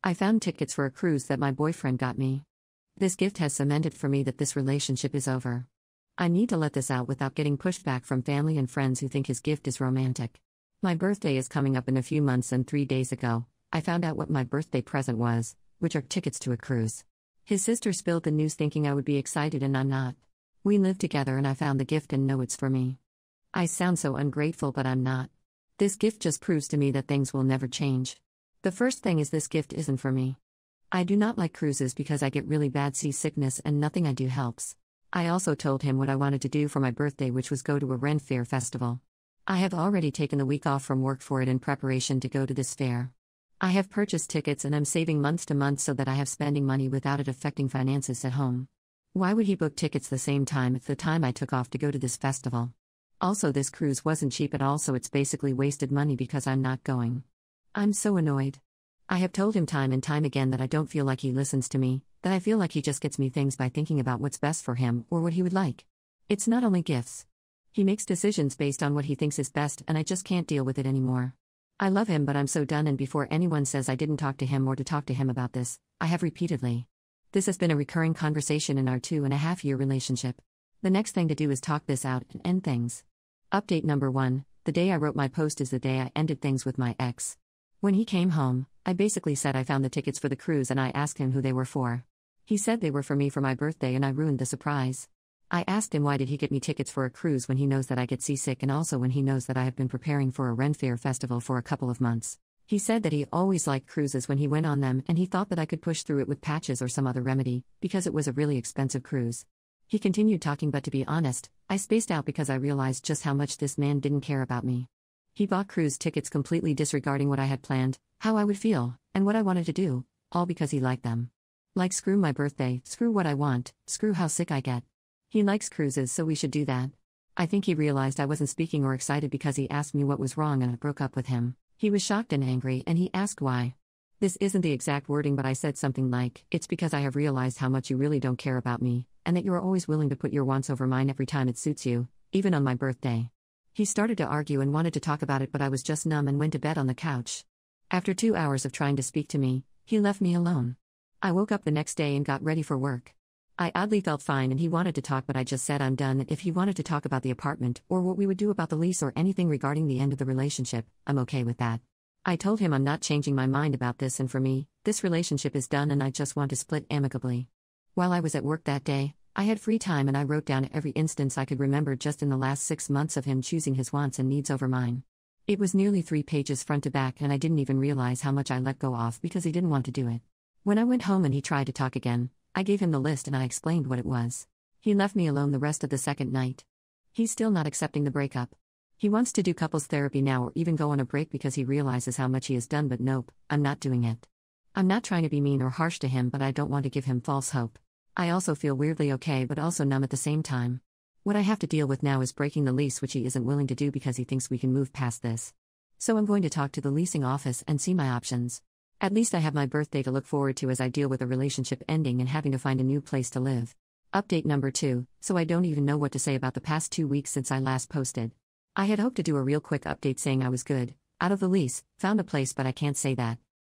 I found tickets for a cruise that my boyfriend got me. This gift has cemented for me that this relationship is over. I need to let this out without getting pushed back from family and friends who think his gift is romantic. My birthday is coming up in a few months, and 3 days ago, I found out what my birthday present was, which are tickets to a cruise. His sister spilled the news thinking I would be excited, and I'm not. We live together and I found the gift and know it's for me. I sound so ungrateful, but I'm not. This gift just proves to me that things will never change. The first thing is this gift isn't for me. I do not like cruises because I get really bad seasickness and nothing I do helps. I also told him what I wanted to do for my birthday, which was go to a Ren Fair festival. I have already taken the week off from work for it in preparation to go to this fair. I have purchased tickets and I'm saving month to month so that I have spending money without it affecting finances at home. Why would he book tickets the same time at the time I took off to go to this festival? Also, this cruise wasn't cheap at all, so it's basically wasted money because I'm not going. I'm so annoyed. I have told him time and time again that I don't feel like he listens to me, that I feel like he just gets me things by thinking about what's best for him or what he would like. It's not only gifts. He makes decisions based on what he thinks is best, and I just can't deal with it anymore. I love him, but I'm so done, and before anyone says I didn't talk to him or to talk to him about this, I have repeatedly. This has been a recurring conversation in our 2.5-year relationship. The next thing to do is talk this out and end things. Update number 1, the day I wrote my post is the day I ended things with my ex. When he came home, I basically said I found the tickets for the cruise and I asked him who they were for. He said they were for me for my birthday and I ruined the surprise. I asked him why did he get me tickets for a cruise when he knows that I get seasick and also when he knows that I have been preparing for a Ren Fair festival for a couple of months. He said that he always liked cruises when he went on them and he thought that I could push through it with patches or some other remedy, because it was a really expensive cruise. He continued talking, but to be honest, I spaced out because I realized just how much this man didn't care about me. He bought cruise tickets completely disregarding what I had planned, how I would feel, and what I wanted to do, all because he liked them. Like, screw my birthday, screw what I want, screw how sick I get. He likes cruises, so we should do that. I think he realized I wasn't speaking or excited because he asked me what was wrong and I broke up with him. He was shocked and angry and he asked why. This isn't the exact wording, but I said something like, "It's because I have realized how much you really don't care about me, and that you are always willing to put your wants over mine every time it suits you, even on my birthday." He started to argue and wanted to talk about it, but I was just numb and went to bed on the couch. After 2 hours of trying to speak to me, he left me alone. I woke up the next day and got ready for work. I oddly felt fine and he wanted to talk, but I just said I'm done. If he wanted to talk about the apartment or what we would do about the lease or anything regarding the end of the relationship, I'm okay with that. I told him I'm not changing my mind about this, and for me, this relationship is done and I just want to split amicably. While I was at work that day, I had free time and I wrote down every instance I could remember just in the last 6 months of him choosing his wants and needs over mine. It was nearly 3 pages front to back, and I didn't even realize how much I let go off because he didn't want to do it. When I went home and he tried to talk again, I gave him the list and I explained what it was. He left me alone the rest of the second night. He's still not accepting the breakup. He wants to do couples therapy now or even go on a break because he realizes how much he has done, but nope, I'm not doing it. I'm not trying to be mean or harsh to him, but I don't want to give him false hope. I also feel weirdly okay but also numb at the same time. What I have to deal with now is breaking the lease, which he isn't willing to do because he thinks we can move past this. So I'm going to talk to the leasing office and see my options. At least I have my birthday to look forward to as I deal with a relationship ending and having to find a new place to live. Update number 2, so I don't even know what to say about the past 2 weeks since I last posted. I had hoped to do a real quick update saying I was good, out of the lease, found a place, but I can't say that.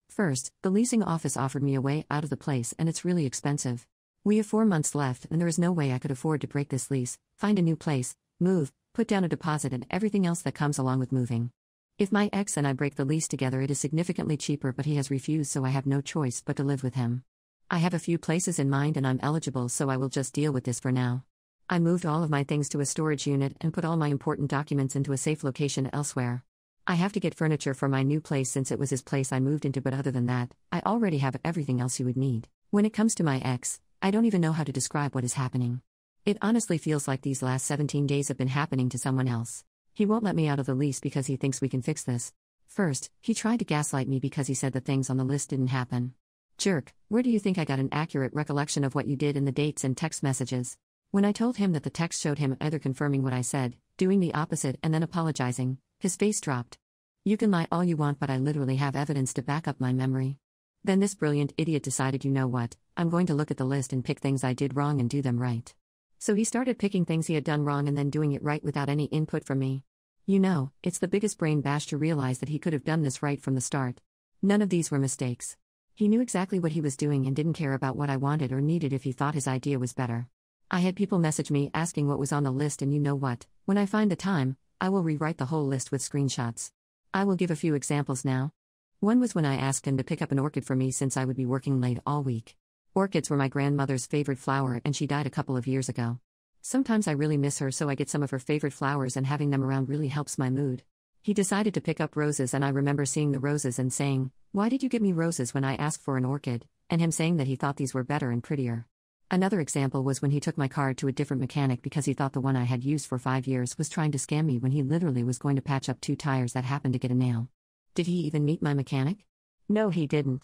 First, the leasing office offered me a way out of the place and it's really expensive. We have 4 months left and there is no way I could afford to break this lease, find a new place, move, put down a deposit and everything else that comes along with moving. If my ex and I break the lease together, it is significantly cheaper, but he has refused, so I have no choice but to live with him. I have a few places in mind and I'm eligible, so I will just deal with this for now. I moved all of my things to a storage unit and put all my important documents into a safe location elsewhere. I have to get furniture for my new place since it was his place I moved into, but other than that, I already have everything else he would need. When it comes to my ex, I don't even know how to describe what is happening. It honestly feels like these last 17 days have been happening to someone else. He won't let me out of the lease because he thinks we can fix this. First, he tried to gaslight me because he said the things on the list didn't happen. Jerk, where do you think I got an accurate recollection of what you did in the dates and text messages? When I told him that the text showed him either confirming what I said, doing the opposite, and then apologizing, his face dropped. You can lie all you want, but I literally have evidence to back up my memory. Then this brilliant idiot decided, you know what, I'm going to look at the list and pick things I did wrong and do them right. So he started picking things he had done wrong and then doing it right without any input from me. You know, it's the biggest brain bash to realize that he could have done this right from the start. None of these were mistakes. He knew exactly what he was doing and didn't care about what I wanted or needed if he thought his idea was better. I had people message me asking what was on the list, and you know what? When I find the time, I will rewrite the whole list with screenshots. I will give a few examples now. One was when I asked him to pick up an orchid for me since I would be working late all week. Orchids were my grandmother's favorite flower and she died a couple of years ago. Sometimes I really miss her, so I get some of her favorite flowers, and having them around really helps my mood. He decided to pick up roses, and I remember seeing the roses and saying, "Why did you get me roses when I asked for an orchid?" and him saying that he thought these were better and prettier. Another example was when he took my car to a different mechanic because he thought the one I had used for 5 years was trying to scam me when he literally was going to patch up 2 tires that happened to get a nail. Did he even meet my mechanic? No, he didn't.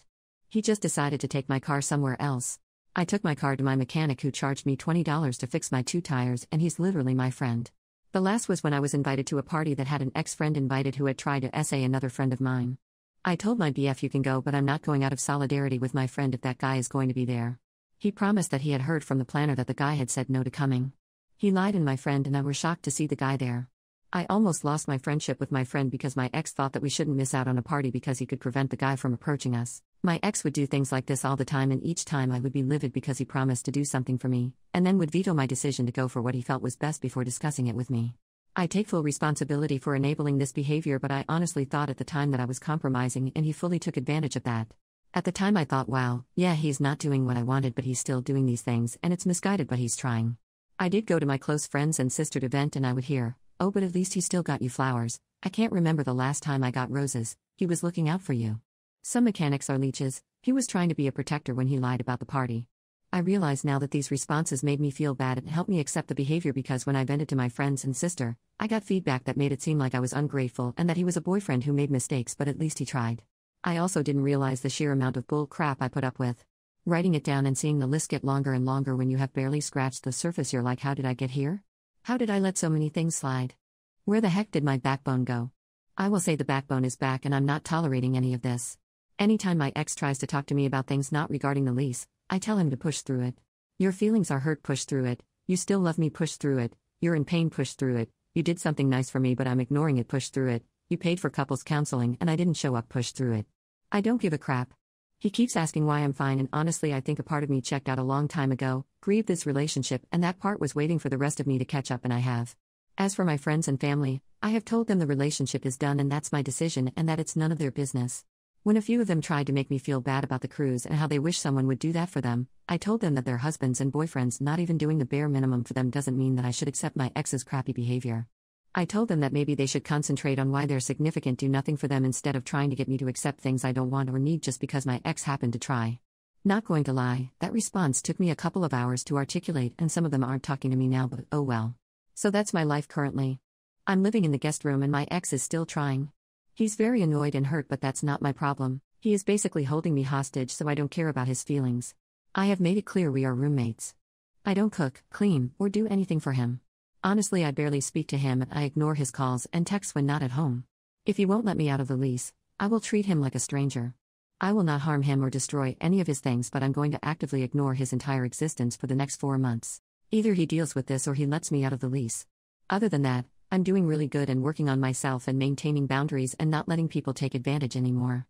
He just decided to take my car somewhere else. I took my car to my mechanic, who charged me $20 to fix my 2 tires, and he's literally my friend. The last was when I was invited to a party that had an ex-friend invited who had tried to essay another friend of mine. I told my BF, "You can go, but I'm not going out of solidarity with my friend if that guy is going to be there." He promised that he had heard from the planner that the guy had said no to coming. He lied, and my friend and I were shocked to see the guy there. I almost lost my friendship with my friend because my ex thought that we shouldn't miss out on a party because he could prevent the guy from approaching us. My ex would do things like this all the time, and each time I would be livid because he promised to do something for me, and then would veto my decision to go for what he felt was best before discussing it with me. I take full responsibility for enabling this behavior, but I honestly thought at the time that I was compromising, and he fully took advantage of that. At the time I thought, wow, yeah, he's not doing what I wanted, but he's still doing these things, and it's misguided, but he's trying. I did go to my close friends and sister to vent, and I would hear, "Oh, but at least he still got you flowers. I can't remember the last time I got roses. He was looking out for you." Some mechanics are leeches. He was trying to be a protector when he lied about the party. I realize now that these responses made me feel bad and helped me accept the behavior, because when I vented to my friends and sister, I got feedback that made it seem like I was ungrateful and that he was a boyfriend who made mistakes, but at least he tried. I also didn't realize the sheer amount of bull crap I put up with. Writing it down and seeing the list get longer and longer when you have barely scratched the surface, you're like, how did I get here? How did I let so many things slide? Where the heck did my backbone go? I will say the backbone is back, and I'm not tolerating any of this. Anytime my ex tries to talk to me about things not regarding the lease, I tell him to push through it. Your feelings are hurt, push through it. You still love me, push through it. You're in pain, push through it. You did something nice for me, but I'm ignoring it, push through it. You paid for couples counseling and I didn't show up, push through it. I don't give a crap. He keeps asking why I'm fine, and honestly I think a part of me checked out a long time ago, grieved this relationship, and that part was waiting for the rest of me to catch up, and I have. As for my friends and family, I have told them the relationship is done and that's my decision and that it's none of their business. When a few of them tried to make me feel bad about the cruise and how they wish someone would do that for them, I told them that their husbands and boyfriends not even doing the bare minimum for them doesn't mean that I should accept my ex's crappy behavior. I told them that maybe they should concentrate on why their significant do nothing for them instead of trying to get me to accept things I don't want or need just because my ex happened to try. Not going to lie, that response took me a couple of hours to articulate, and some of them aren't talking to me now, but oh well. So that's my life currently. I'm living in the guest room and my ex is still trying. He's very annoyed and hurt, but that's not my problem. He is basically holding me hostage, so I don't care about his feelings. I have made it clear we are roommates. I don't cook, clean, or do anything for him. Honestly, I barely speak to him and I ignore his calls and texts when not at home. If he won't let me out of the lease, I will treat him like a stranger. I will not harm him or destroy any of his things, but I'm going to actively ignore his entire existence for the next 4 months. Either he deals with this or he lets me out of the lease. Other than that, I'm doing really good and working on myself and maintaining boundaries and not letting people take advantage anymore.